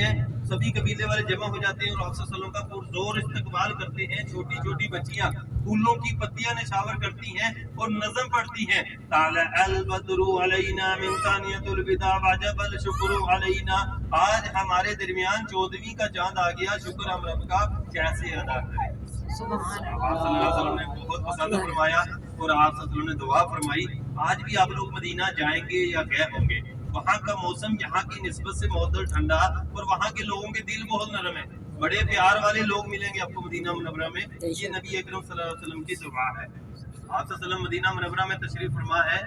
ہیں, سبھی قبیلے والے جمع ہو جاتے ہیں اور آپ صلی اللہ علیہ وسلم کا پرزور استقبال کرتے ہیں. چھوٹی چھوٹی بچیاں پھولوں کی پتیاں نشاور کرتی ہیں اور نظم پڑھتی ہیں, طالع البدر علینا من ثانیۃ الوداع وجب الشکر علینا. آج ہمارے درمیان 14ویں کا چاند آ گیا, شکر ہم رب کا کیسے ادا کریں. آپ صلی اللہ علیہ وسلم نے بہت پسند فرمایا اور آپ صلی اللہ علیہ وسلم نے دعا فرمائی. آج بھی آپ لوگ مدینہ جائیں گے یا گئے ہوں گے, وہاں کا موسم یہاں کی نسبت سے معتدل ٹھنڈا اور وہاں کے لوگوں کے دل بہت نرم ہیں, بڑے پیار والے لوگ ملیں گے آپ کو مدینہ منورہ میں. یہ نبی اکرم صلی اللہ علیہ وسلم کی دعا ہے. آپ صلی اللہ علیہ وسلم مدینہ منورہ میں تشریف فرما ہے.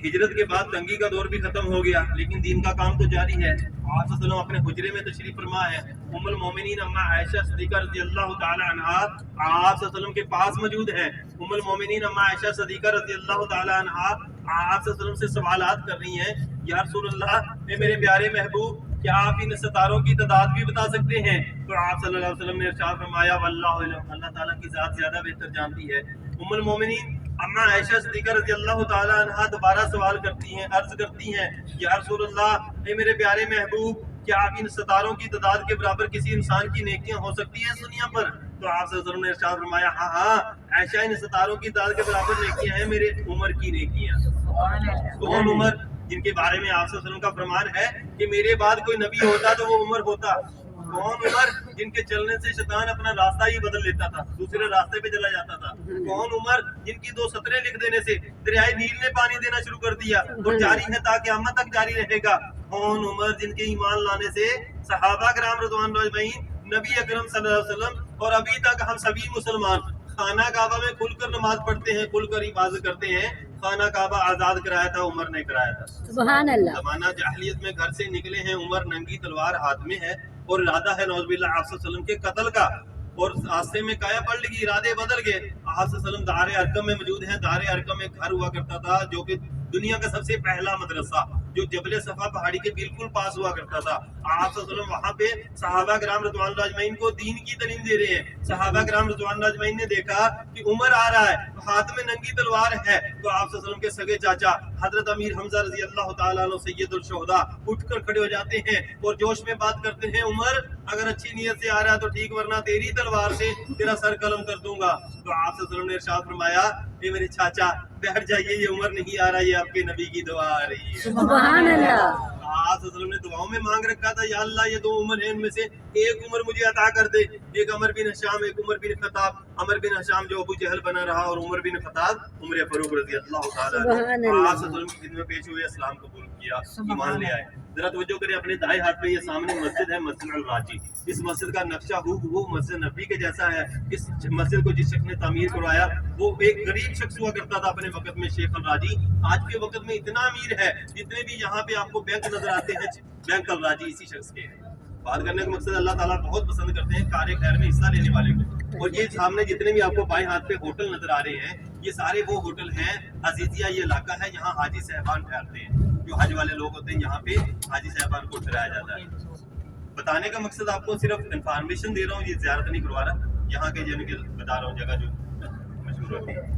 ہجرت کے بعد تنگی کا دور بھی ختم ہو گیا لیکن دین کا کام تو جاری ہے. آپ صلی اللہ علیہ وسلم اپنے حجرے میں تشریف فرما ہے. ام المومنین اما عائشہ صدیقہ رضی اللہ تعالی عنہا آپ صلی اللہ علیہ وسلم کے پاس موجود ہے. ام المومنین اما عائشہ صدیقہ رضی اللہ تعالی عنہا آپ صلی اللہ علیہ وسلم سے سوالات کر رہی ہیں, یا رسول اللہ اے میرے پیارے محبوب, کیا آپ ان ستاروں کی تعداد بھی بتا سکتے ہیں؟ تو آپ صلی اللہ علیہ وسلم نے ارشاد فرمایا واللہ علم, اللہ تعالیٰ کی ذات زیادہ بہتر جانتی ہے. ام المومنین اما عائشہ صدیقہ رضی اللہ تعالی عنہا دوبارہ سوال کرتی ہیں, عرض کرتی ہیں, یا رسول اللہ اے میرے پیارے محبوب, کیا آپ ان ستاروں کی تعداد کے برابر کسی انسان کی نیکیاں ہو سکتی ہیں دنیا پر؟ تو آپ صلی اللہ علیہ وسلم نے ارشاد فرمایا ہاں عائشہ, ان ستاروں کی تعداد کے برابر نیکیاں ہیں میرے عمر کی نیکیاں. کون عمر جن کے بارے میں آپ صلی اللہ علیہ وسلم کا فرمان ہے کہ میرے بعد کوئی نبی ہوتا تو وہ عمر ہوتا. کون عمر جن کے چلنے سے شیطان اپنا راستہ ہی بدل لیتا تھا, دوسرے راستے پہ چلا جاتا تھا. کون عمر جن کی 2 سطریں لکھ دینے سے دریائے نیل نے پانی دینا شروع کر دیا اور جاری ہے تاکہ قیامت تک جاری رہے گا. کون عمر جن کے ایمان لانے سے صحابہ کرام رضوان اللہ اجمعین, نبی اکرم صلی اللہ علیہ وسلم اور ابھی تک ہم سبھی مسلمان خانہ کعبہ میں کھل کر نماز پڑھتے ہیں, کھل کر عبادت کرتے ہیں. خانہ کعبہ آزاد کرایا تھا عمر نے کرایا تھا. سبحان اللہ. زمانہ جاہلیت میں گھر سے نکلے ہیں عمر, ننگی تلوار ہاتھ میں ہے اور ارادہ ہے نعوذ باللہ آپ صلی اللہ علیہ وسلم کے قتل کا, اور راستے میں کایا پلٹ گئی, ارادے بدل گئے. آپ صلی اللہ علیہ وسلم دار ارقم میں موجود ہیں. دار ارقم میں گھر ہوا کرتا تھا جو کہ دنیا کا سب سے پہلا مدرسہ جو جبل صفا پہاڑی کے بالکل پاس ہوا کرتا تھا. آپ صلی اللہ علیہ وسلم وہاں پہ صحابہ کرام رضوان اللہ اجمعین کو دین کی تعلیم دے رہے ہیں. صحابہ کرام رضوان اللہ اجمعین نے دیکھا کہ عمر آ رہا ہے, ہاتھ میں ننگی تلوار ہے, تو آپ صلی اللہ علیہ وسلم کے سگے چاچا حضرت امیر حمزہ رضی اللہ تعالیٰ عنہ سید الشہداء اٹھ کر کھڑے ہو جاتے ہیں اور جوش میں بات کرتے ہیں, عمر اگر اچھی نیت سے آ رہا ہے تو ٹھیک, ورنہ تیری تلوار سے تیرا سر قلم کر دوں گا. تو آپ صلی اللہ علیہ وسلم نے ارشاد فرمایا اے میرے چاچا بیٹھ جائیے, یہ عمر نہیں آ رہا, یہ آپ کے نبی کی دعا آ رہی ہے. سبحان اللہ. آپ صلی اللہ علیہ وسلم نے دعاؤں میں مانگ رکھا تھا, یا اللہ یہ 2 عمر ہیں, ان میں سے ایک عمر مجھے عطا کر دے. ایک عمر بن ہشام, ایک عمر بن خطاب. عمر بن ہشام جو ابو جہل بنا رہا اور عمر بن خطاب عمر فاروق رضی اللہ تعالیٰ عنہ. آپ صلی اللہ علیہ وسلم کی خدمت میں پیش ہوئے, اسلام قبول کیا, ایمان لے آئے. ذرا توجہ کریں, اپنے دائیں ہاتھ میں یہ سامنے مسجد ہے, مسجد الراجی. اس مسجد کا نقشہ وہ مسجد نبی کے جیسا ہے. اس مسجد کو جس شخص نے تعمیر کروایا وہ ایک غریب شخص ہوا کرتا تھا اپنے وقت میں, شیخ الراجی. آج کے وقت میں اتنا امیر ہے, جتنے بھی یہاں پہ آپ کو بینک نظر آتے ہیں بینک الراجی اسی شخص کے ہیں. بات کرنے کا مقصد اللہ تعالیٰ بہت پسند کرتے ہیں کار خیر میں حصہ لینے والے کو. اور یہ سامنے جتنے بھی آپ کو بائیں ہاتھ پہ ہوٹل نظر آ رہے ہیں, یہ سارے وہ ہوٹل ہیں. عزیزیہ یہ علاقہ ہے, یہاں حاجی صاحبان ٹھہرتے ہیں. جو حج والے لوگ ہوتے ہیں یہاں پہ حاجی صاحبان کو ٹھہرایا جاتا ہے. بتانے کا مقصد آپ کو صرف انفارمیشن دے رہا ہوں, یہ زیارت نہیں کروا رہا. یہاں کے جن کے بتا رہا ہوں جگہ جو مشہور ہوتی ہے.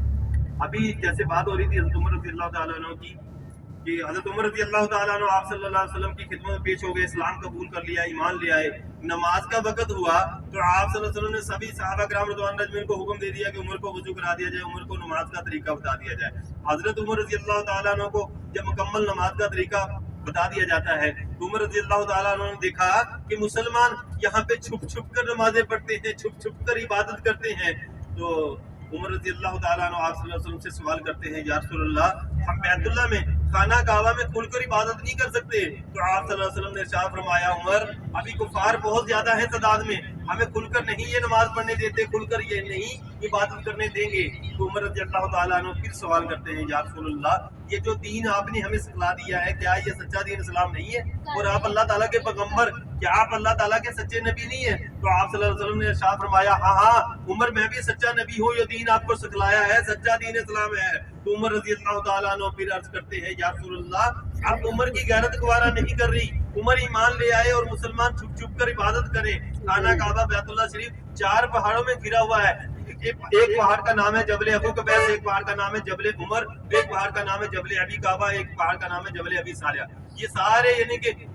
ابھی جیسے بات ہو رہی تھی حضرت عمر رضی اللہ تعالیٰ عنہ کی, کہ حضرت عمر رضی اللہ تعالیٰ عنہ آپ صلی اللہ علیہ وسلم کی خدمت میں پیش ہو گئے, اسلام قبول کر لیا, ایمان لے آئے. نماز کا وقت ہوا تو آپ صلی اللہ علیہ وسلم نے سبھی صحابہ کرام رضوان اللہ اجمعین کو حکم دے دیا کہ عمر کو وضو کرا دیا جائے, عمر کو نماز کا طریقہ بتا دیا جائے. حضرت عمر رضی اللہ تعالیٰ عنہ کو جب مکمل نماز کا طریقہ بتا دیا جاتا ہے تو عمر رضی اللہ تعالیٰ عنہ نے دیکھا کہ مسلمان یہاں پہ چھپ چھپ کر نمازیں پڑھتے ہیں, چھپ چھپ کر عبادت کرتے ہیں. تو عمر رضی اللہ تعالیٰ عنہ آپ صلی اللہ علیہ وسلم سے سوال کرتے ہیں, یا رسول اللہ ہم بیت اللہ میں خانہ کعبہ میں کھل کر عبادت نہیں کر سکتے؟ تو آپ صلی اللہ علیہ وسلم نے ارشاد فرمایا, عمر ابھی کفار بہت زیادہ ہیں تعداد میں, ہمیں کھل کر نہیں یہ نماز پڑھنے دیتے, کھل کر یہ نہیں عبادت کرنے دیں گے. تو عمر رضی اللہ تعالیٰ عنہ پھر سوال کرتے ہیں, یا رسول اللہ یہ جو دین آپ نے ہمیں سکھلا دیا ہے کیا یہ سچا دین اسلام نہیں ہے؟ اور آپ اللہ تعالیٰ کے پیغمبر, کیا آپ اللہ تعالیٰ کے سچے نبی نہیں ہیں؟ تو آپ صلی اللہ علیہ وسلم نے ارشاد فرمایا, ہاں ہاں عمر میں بھی سچا نبی ہوں, یہ دین آپ کو سکھلایا ہے سچا دین اسلام ہے. تو عمر رضی اللہ تعالیٰ عنہ پھر عرض کرتے ہیں, یا رسول اللہ اب عمر کی غیرت گوارا نہیں کر رہی, عمر ایمان لے آئے اور مسلمان چھپ چھپ کر عبادت کریں. خانہ کعبہ بیت اللہ شریف 4 پہاڑوں میں گھرا ہوا ہے. ایک پہاڑ کا نام ہے جبل ابو قبیس, ایک پہاڑ کا نام ہے جبل عمر, ایک پہاڑ کا نام ہے جبل ابی کعبہ, ایک پہاڑ کا نام ہے جبل ابی صالح. یہ سارے یعنی کہ